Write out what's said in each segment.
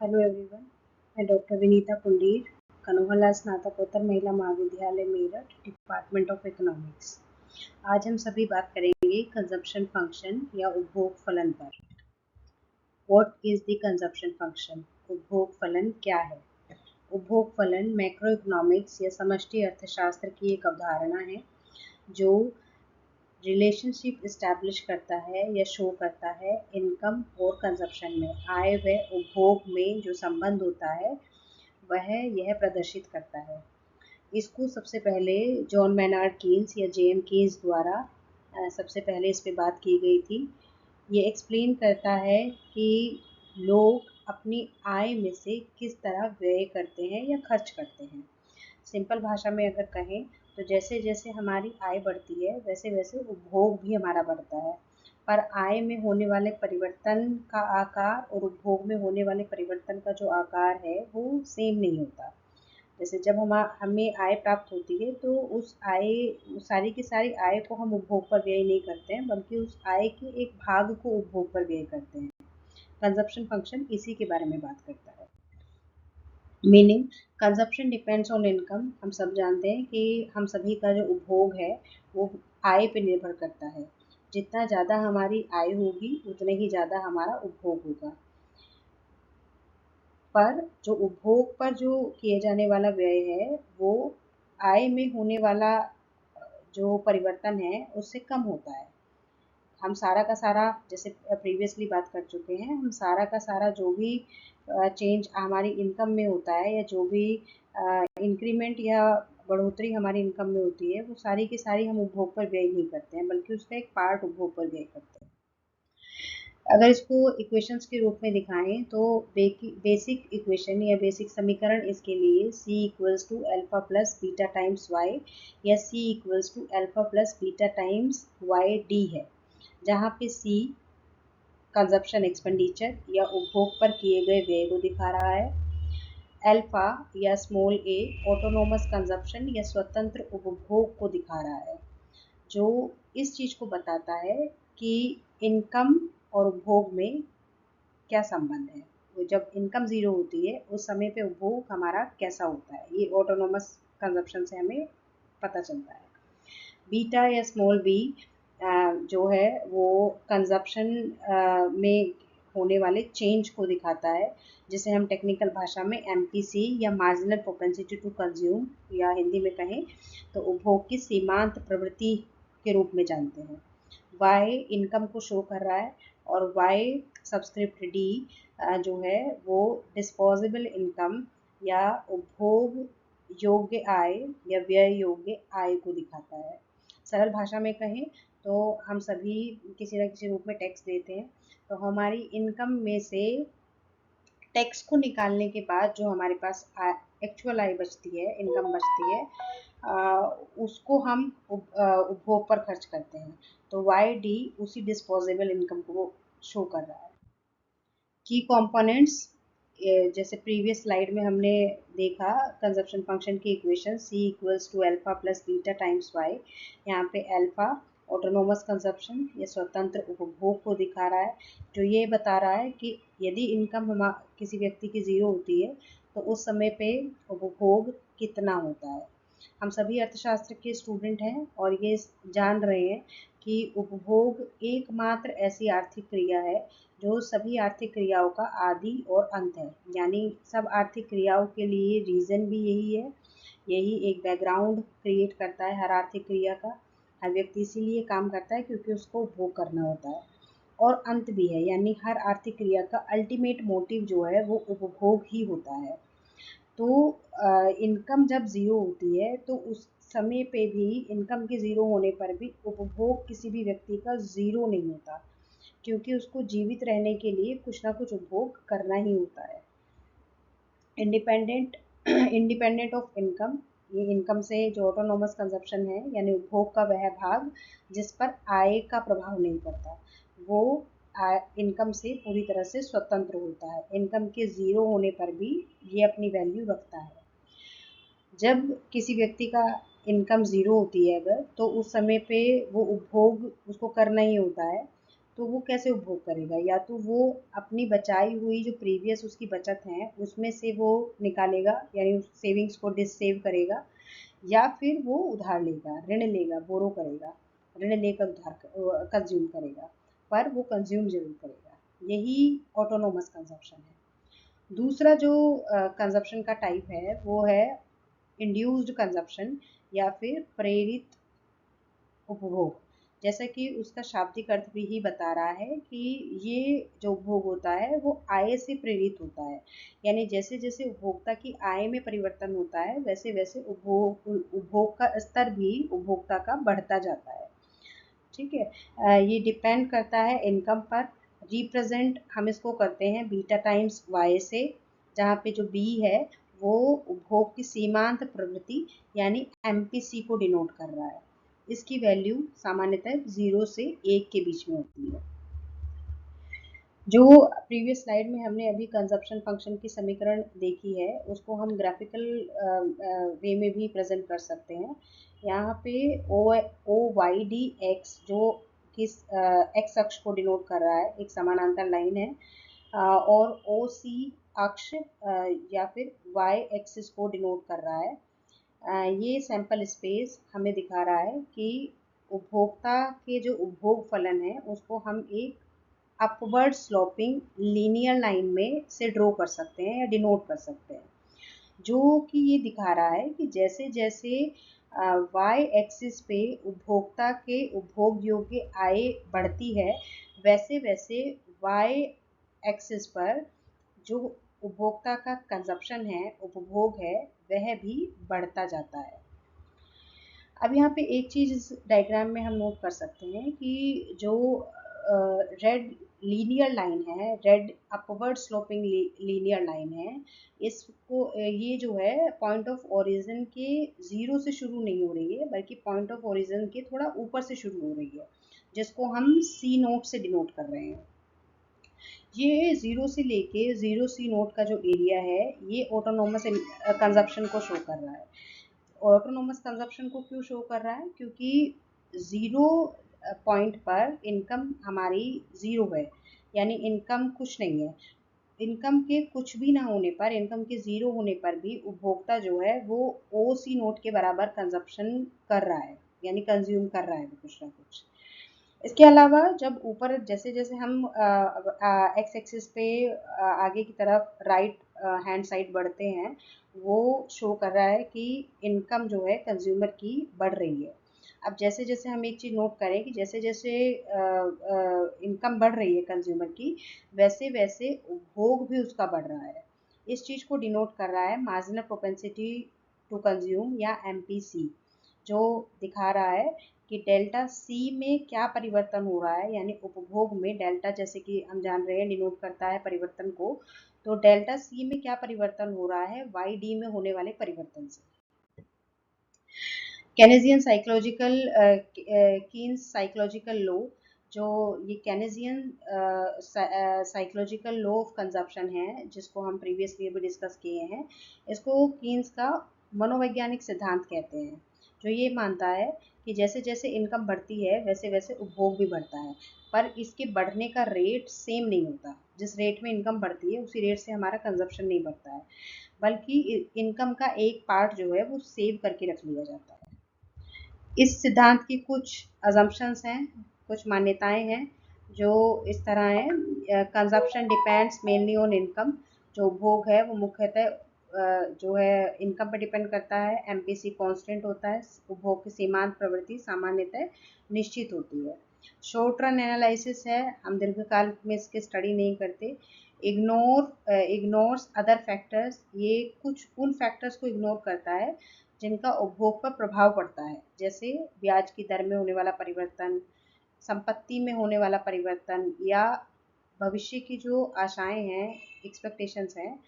Hello everyone, मैं doctor Vinita Kundir, कनोहला स्नातकोत्तर महिला महाविद्यालय मेरठ, डिपार्टमेंट ऑफ इकोनॉमिक्स। आज हम सभी बात करेंगे कंजप्शन फंक्शन या उपभोग फलन पर। What is the consumption function? उपभोग फलन क्या है? उपभोग फलन मैक्रो इकोनॉमिक्स या समष्टि अर्थशास्त्र की एक अवधारणा है जो रिलेशनशिप इस्टेब्लिश करता है या शो करता है इनकम और कंजप्शन में, आय व उपभोग में जो संबंध होता है वह यह प्रदर्शित करता है। इसको सबसे पहले जॉन मैनार्ड कीन्स या जेएम कीन्स द्वारा सबसे पहले इस पे बात की गई थी। ये एक्सप्लेन करता है कि लोग अपनी आय में से किस तरह व्यय करते हैं या खर्च करते हैं। सिंपल भाषा में अगर कहें तो जैसे जैसे हमारी आय बढ़ती है वैसे वैसे उपभोग भी हमारा बढ़ता है, पर आय में होने वाले परिवर्तन का आकार और उपभोग में होने वाले परिवर्तन का जो आकार है वो सेम नहीं होता। जैसे जब हमें आय प्राप्त होती है तो उस आय सारी की सारी आय को हम उपभोग पर व्यय नहीं करते हैं, बल्कि उस आय के एक भाग को उपभोग पर व्यय करते हैं। कंजप्शन फंक्शन इसी के बारे में बात करता है। Meaning consumption depends on income. हम सब जानते हैं कि हम सभी का जो उपभोग है वो आय पे निर्भर करता है। जितना ज़्यादा हमारी आय होगी उतने ही ज़्यादा हमारा उपभोग होगा, पर जो उपभोग पर जो किए जाने वाला व्यय है वो आय में होने वाला जो परिवर्तन है उससे कम होता है। हम सारा का सारा, जैसे प्रीवियसली बात कर चुके हैं, हम सारा का सारा जो भी चेंज हमारी इनकम में होता है या जो भी इंक्रीमेंट या बढ़ोतरी हमारी इनकम में होती है वो सारी की सारी हम उपभोग पर व्यय नहीं करते हैं, बल्कि उसका एक पार्ट उपभोग पर व्यय करते हैं। अगर इसको इक्वेशंस के रूप में दिखाएं तो बेसिक इक्वेशन या बेसिक समीकरण इसके लिए C equals to alpha plus beta times Y या C equals to alpha plus beta times Y D है, जहाँ पे C कंजप्शन एक्सपेंडिचर या उपभोग पर किए गए व्यय को दिखा रहा है, अल्फा या स्मॉल a ऑटोनोमस कंजप्शन या स्वतंत्र उपभोग को दिखा रहा है, जो इस चीज़ को बताता है कि इनकम और उपभोग में क्या संबंध है। जब इनकम ज़ीरो होती है उस समय पे उपभोग हमारा कैसा होता है, ये ऑटोनोमस कंजप्शन से हमें पता चलता है। बीटा या स्मॉल बी जो है वो कंजप्शन में होने वाले चेंज को दिखाता है, जिसे हम टेक्निकल भाषा में MPC या मार्जिनल प्रोपेंसिटी टू कंज्यूम या हिंदी में कहें तो उपभोग की सीमांत प्रवृत्ति के रूप में जानते हैं। Y इनकम को शो कर रहा है और Y सब्सक्रिप्ट D जो है वो डिस्पोजेबल इनकम या उपभोग योग्य आय या व्यय योग्य आय को दिखाता है। सरल भाषा में कहें तो हम सभी किसी न किसी रूप में टैक्स देते हैं, तो हमारी इनकम में से टैक्स को निकालने के बाद जो हमारे पास एक्चुअल आय बचती है, इनकम बचती है, उसको हम उपभोग पर खर्च करते हैं। तो वाई डी उसी डिस्पोजेबल इनकम को शो कर रहा है। की कंपोनेंट्स जैसे प्रीवियस स्लाइड में हमने देखा कंजप्शन फंक्शन की equation C equals to alpha plus beta times Y. यहाँ पे अल्फा ऑटोनोमस कंजप्शन या स्वतंत्र उपभोग को दिखा रहा है, जो ये बता रहा है कि यदि इनकम किसी व्यक्ति की ज़ीरो होती है तो उस समय पे उपभोग कितना होता है। हम सभी अर्थशास्त्र के स्टूडेंट हैं और ये जान रहे हैं कि उपभोग एकमात्र ऐसी आर्थिक क्रिया है जो सभी आर्थिक क्रियाओं का आदि और अंत है। यानी सब आर्थिक क्रियाओं के लिए रीज़न भी यही है, यही एक बैकग्राउंड क्रिएट करता है हर आर्थिक क्रिया का। हर व्यक्ति इसीलिए काम करता है क्योंकि उसको उपभोग करना होता है, और अंत भी है, यानी हर आर्थिक क्रिया का अल्टीमेट मोटिव जो है वो उपभोग ही होता है। तो इनकम जब ज़ीरो होती है तो उस समय पे भी, इनकम के ज़ीरो होने पर भी उपभोग किसी भी व्यक्ति का ज़ीरो नहीं होता, क्योंकि उसको जीवित रहने के लिए कुछ ना कुछ उपभोग करना ही होता है। इंडिपेंडेंट ऑफ इनकम, ये इनकम से जो ऑटोनोमस कंजप्शन है यानी उपभोग का वह भाग जिस पर आय का प्रभाव नहीं पड़ता, वो इनकम से पूरी तरह से स्वतंत्र होता है। इनकम के ज़ीरो होने पर भी ये अपनी वैल्यू रखता है। जब किसी व्यक्ति का इनकम ज़ीरो होती है अगर, तो उस समय पे वो उपभोग उसको करना ही होता है, तो वो कैसे उपभोग करेगा? या तो वो अपनी बचाई हुई जो प्रीवियस उसकी बचत है उसमें से वो निकालेगा, यानी उस सेविंग्स को डिससेव करेगा, या फिर वो उधार लेगा, ऋण लेगा, बोरो करेगा, ऋण लेकर उधार कंज्यूम करेगा, पर वो कंज्यूम जरूर करेगा। यही ऑटोनोमस कंजप्शन है। दूसरा जो कंजप्शन का टाइप है वो है इंड्यूस्ड कंजप्शन, या फिर प्रेरित उपभोग। जैसा कि उसका शाब्दिक अर्थ भी ही बता रहा है कि ये जो उपभोग होता है वो आय से प्रेरित होता है, यानी जैसे जैसे उपभोक्ता की आय में परिवर्तन होता है वैसे वैसे उपभोग का स्तर भी उपभोक्ता का बढ़ता जाता है। ठीक है। ये डिपेंड करता है इनकम पर। रिप्रेजेंट हम इसको करते हैं बीटा टाइम्स वाई से, जहाँ पे जो बी है वो उपभोग की सीमांत प्रवृत्ति यानी एमपीसी को डिनोट कर रहा है। इसकी वैल्यू सामान्यतः 0 से 1 के बीच में होती है। जो प्रीवियस स्लाइड में हमने अभी कंजप्शन फंक्शन की समीकरण देखी है उसको हम ग्राफिकल वे में भी प्रेजेंट कर सकते हैं। यहाँ पे ओ वाई डी एक्स जो किस एक्स अक्ष को डिनोट कर रहा है, एक समानांतर लाइन है, और ओ सी अक्ष या फिर वाई एक्सिस को डिनोट कर रहा है। ये सैंपल स्पेस हमें दिखा रहा है कि उपभोक्ता के जो उपभोग फलन है उसको हम एक अपवर्ड स्लोपिंग लीनियर लाइन में से ड्रॉ कर सकते हैं या डिनोट कर सकते हैं, जो कि ये दिखा रहा है कि जैसे जैसे वाई एक्सिस पे उपभोक्ता के उपभोग योग्य आय बढ़ती है वैसे वैसे वाई एक्सिस पर जो उपभोक्ता का कंजप्शन है, उपभोग है, वह भी बढ़ता जाता है। अब यहाँ पे एक चीज इस डायग्राम में हम नोट कर सकते हैं कि जो रेड लीनियर लाइन है, red upward sloping linear line है, इसको ये जो है पॉइंट ऑफ ओरिजिन के 0 से शुरू नहीं हो रही है बल्कि पॉइंट ऑफ ओरिजिन के थोड़ा ऊपर से शुरू हो रही है, जिसको हम सी नोट से डिनोट कर रहे हैं। ये 0 से लेके 0 सी नोट का जो एरिया है ये ऑटोनोमस कंजप्शन को शो कर रहा है। ऑटोनोमस कंजप्शन को क्यों शो कर रहा है? क्योंकि 0 पॉइंट पर इनकम हमारी 0 है, यानी इनकम कुछ नहीं है। इनकम के कुछ भी ना होने पर, इनकम के 0 होने पर भी उपभोक्ता जो है वो ओ सी नोट के बराबर कंजप्शन कर रहा है, यानी कंज्यूम कर रहा है कुछ ना कुछ। इसके अलावा जब ऊपर जैसे जैसे हम एक्स एक्सिस पे आगे की तरफ राइट हैंड साइड बढ़ते हैं, वो शो कर रहा है कि इनकम जो है कंज्यूमर की बढ़ रही है। अब जैसे जैसे हम एक चीज़ नोट करें कि जैसे जैसे इनकम बढ़ रही है कंज्यूमर की वैसे वैसे उपभोग भी उसका बढ़ रहा है। इस चीज़ को डिनोट कर रहा है मार्जिनल प्रोपेंसिटी टू कंज्यूम या एमपीसी, जो दिखा रहा है कि डेल्टा सी में क्या परिवर्तन हो रहा है, यानी उपभोग में डेल्टा, जैसे कि हम जान रहे हैं डिनोट करता है परिवर्तन को, तो डेल्टा सी में क्या परिवर्तन हो रहा है वाई डी में होने वाले परिवर्तन से। केनेजियन साइकोलॉजिकल कीन्स साइकोलॉजिकल लो, जो ये केनेजियन साइकोलॉजिकल लो ऑफ कंजप्शन है जिसको हम प्रीवियसली भी डिस्कस किए हैं, इसको कीन्स का मनोवैज्ञानिक सिद्धांत कहते हैं, जो ये मानता है कि जैसे जैसे इनकम बढ़ती है वैसे वैसे उपभोग भी बढ़ता है, पर इसके बढ़ने का रेट सेम नहीं होता। जिस रेट में इनकम बढ़ती है उसी रेट से हमारा कंजप्शन नहीं बढ़ता है, बल्कि इनकम का एक पार्ट जो है वो सेव करके रख लिया जाता है। इस सिद्धांत की कुछ अजम्पशंस हैं, कुछ मान्यताएं हैं जो इस तरह हैं। Consumption depends mainly on income, जो उपभोग है वो मुख्यतः जो है इनकम पर डिपेंड करता है। एमपीसी कांस्टेंट होता है, उपभोग की सीमांत प्रवृत्ति सामान्यतः निश्चित होती है। शॉर्ट रन एनालिसिस है, हम दीर्घकाल में इसकी स्टडी नहीं करते। इग्नोर्स अदर फैक्टर्स, ये कुछ उन फैक्टर्स को इग्नोर करता है जिनका उपभोग पर प्रभाव पड़ता है, जैसे ब्याज की दर में होने वाला परिवर्तन, संपत्ति में होने वाला परिवर्तन, या भविष्य की जो आशाएं हैं, एक्सपेक्टेशंस हैं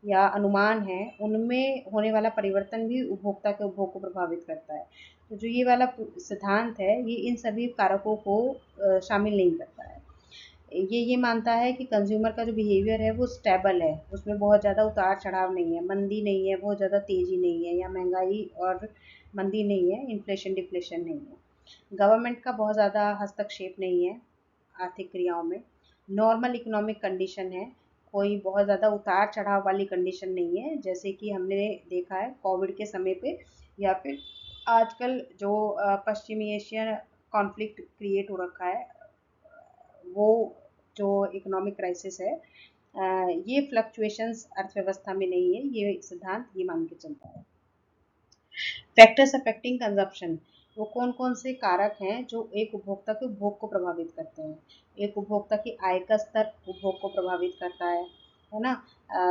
या अनुमान हैं, उनमें होने वाला परिवर्तन भी उपभोक्ता के उपभोग को प्रभावित करता है। तो जो ये वाला सिद्धांत है ये इन सभी कारकों को शामिल नहीं करता है। ये मानता है कि कंज्यूमर का जो बिहेवियर है वो स्टेबल है, उसमें बहुत ज़्यादा उतार चढ़ाव नहीं है, मंदी नहीं है, बहुत ज़्यादा तेज़ी नहीं है, या महंगाई और मंदी नहीं है, इन्फ्लेशन डिफ्लेशन नहीं है। गवर्नमेंट का बहुत ज़्यादा हस्तक्षेप नहीं है, आर्थिक क्रियाओं में। नॉर्मल इकोनॉमिक कंडीशन है, कोई बहुत ज़्यादा उतार चढ़ाव वाली कंडीशन नहीं है, जैसे कि हमने देखा है कोविड के समय पे, या फिर आजकल जो पश्चिमी एशिया कॉन्फ्लिक्ट क्रिएट हो रखा है, वो जो इकोनॉमिक क्राइसिस है, ये फ्लक्चुएशंस अर्थव्यवस्था में नहीं है, ये सिद्धांत ये मान के चलता है। फैक्टर्स अफेक्टिंग कंजप्शन, वो कौन कौन से कारक हैं जो एक उपभोक्ता के उपभोग को प्रभावित करते हैं। एक उपभोक्ता की आय का स्तर उपभोग को प्रभावित करता है ना।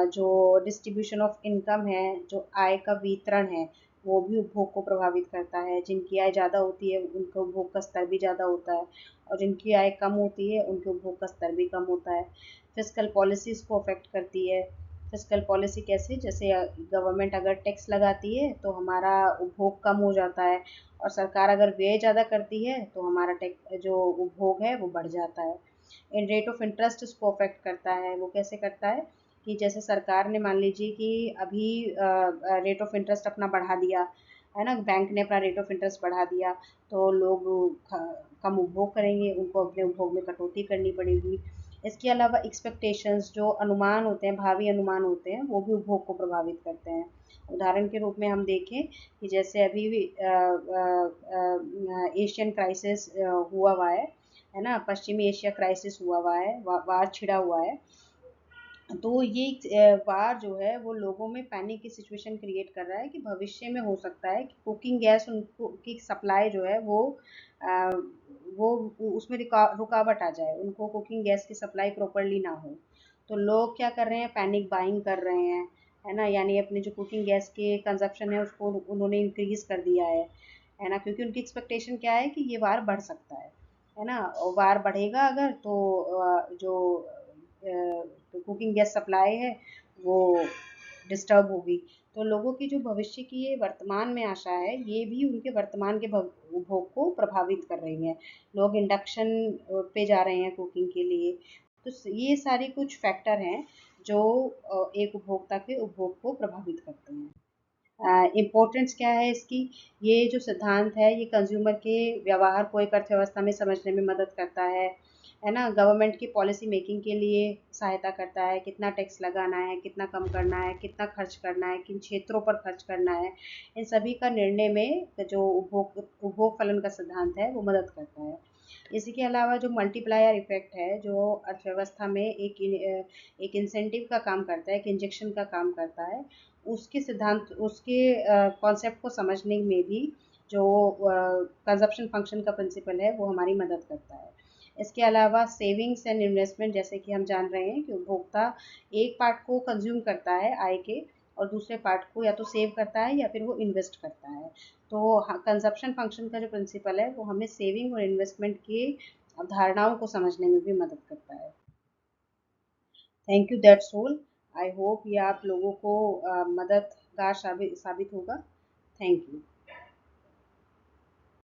जो डिस्ट्रीब्यूशन ऑफ इनकम है, जो आय का वितरण है, वो भी उपभोग को प्रभावित करता है। जिनकी आय ज़्यादा होती है उनका उपभोग का स्तर भी ज़्यादा होता है, और जिनकी आय कम होती है उनके उपभोग का स्तर भी कम होता है। फिस्कल पॉलिसीज़ को अफेक्ट करती है। फिस्कल पॉलिसी कैसे, जैसे गवर्नमेंट अगर टैक्स लगाती है तो हमारा उपभोग कम हो जाता है, और सरकार अगर व्यय ज़्यादा करती है तो हमारा टैक्स जो उपभोग है वो बढ़ जाता है। इन रेट ऑफ इंटरेस्ट इसको अफेक्ट करता है। वो कैसे करता है कि जैसे सरकार ने मान लीजिए कि अभी रेट ऑफ इंटरेस्ट अपना बढ़ा दिया है ना, बैंक ने अपना रेट ऑफ इंटरेस्ट बढ़ा दिया, तो लोग कम उपभोग करेंगे, उनको अपने उपभोग में कटौती करनी पड़ेगी। इसके अलावा एक्सपेक्टेशंस, जो अनुमान होते हैं, भावी अनुमान होते हैं, वो भी उपभोग को प्रभावित करते हैं। उदाहरण के रूप में हम देखें कि जैसे अभी भी एशियन क्राइसिस हुआ है ना, पश्चिमी एशिया क्राइसिस हुआ है, वार छिड़ा हुआ है। तो ये वार जो है वो लोगों में पैनिक की सिचुएशन क्रिएट कर रहा है कि भविष्य में हो सकता है कि कुकिंग गैस उनको की सप्लाई जो है अ, वो उसमें रुकावट आ जाए, उनको कुकिंग गैस की सप्लाई प्रॉपरली ना हो। तो लोग क्या कर रहे हैं, पैनिक बाइंग कर रहे हैं, है ना, यानी अपने जो कुकिंग गैस के कंजप्शन है उसको उन्होंने इंक्रीज कर दिया है ना, क्योंकि उनकी एक्सपेक्टेशन क्या है कि ये वार बढ़ सकता है ना। और वार बढ़ेगा अगर तो जो कुकिंग गैस सप्लाई है वो डिस्टर्ब होगी। तो लोगों की जो भविष्य की ये वर्तमान में आशा है, ये भी उनके वर्तमान के उपभोग को प्रभावित कर रही है। लोग इंडक्शन पे जा रहे हैं कुकिंग के लिए। तो ये सारे कुछ फैक्टर हैं जो एक उपभोक्ता के उपभोग को प्रभावित करते हैं। इम्पोर्टेंस क्या है इसकी, ये जो सिद्धांत है ये कंज्यूमर के व्यवहार को एक अर्थव्यवस्था में समझने में मदद करता है ना। गवर्नमेंट की पॉलिसी मेकिंग के लिए सहायता करता है, कितना टैक्स लगाना है, कितना कम करना है, कितना खर्च करना है, किन क्षेत्रों पर खर्च करना है, इन सभी का निर्णय में जो उपभोग फलन का सिद्धांत है वो मदद करता है। इसी के अलावा जो मल्टीप्लायर इफेक्ट है, जो अर्थव्यवस्था में एक इंसेंटिव का काम करता है, एक इंजेक्शन का काम करता है, उसके सिद्धांत, उसके कॉन्सेप्ट को समझने में भी जो कंजप्शन फंक्शन का प्रिंसिपल है वो हमारी मदद करता है। इसके अलावा सेविंग्स एंड इन्वेस्टमेंट, जैसे कि हम जान रहे हैं कि उपभोक्ता एक पार्ट को कंज्यूम करता है आय के, और दूसरे पार्ट को या तो सेव करता है या फिर वो इन्वेस्ट करता है। तो कंजप्शन फंक्शन का जो प्रिंसिपल है वो हमें सेविंग और इन्वेस्टमेंट की अवधारणाओं को समझने में भी मदद करता है। Thank you, that's all. I hope ये आप लोगों को मददगार साबित होगा। Thank you.